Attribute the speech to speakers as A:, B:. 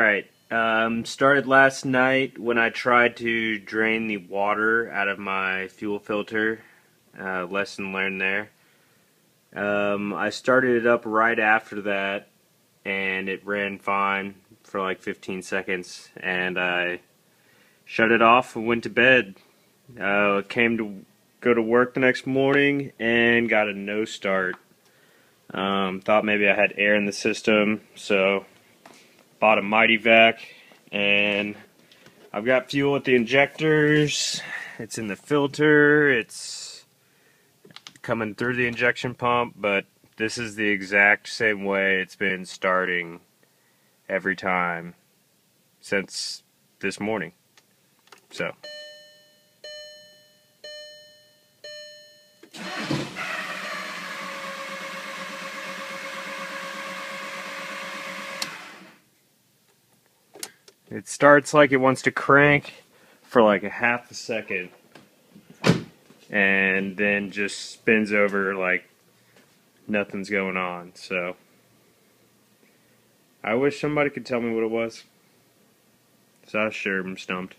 A: Alright, started last night when I tried to drain the water out of my fuel filter. Lesson learned there. I started it up right after that, and it ran fine for like 15 seconds, and I shut it off and went to bed. Came to go to work the next morning and got a no start. Thought maybe I had air in the system, so bought a Mighty Vac, and I've got fuel at the injectors. It's in the filter. It's coming through the injection pump, but this is the exact same way it's been starting every time since this morning. So it starts like it wants to crank for like a half a second and then just spins over like nothing's going on. So I wish somebody could tell me what it was. So I sure am stumped.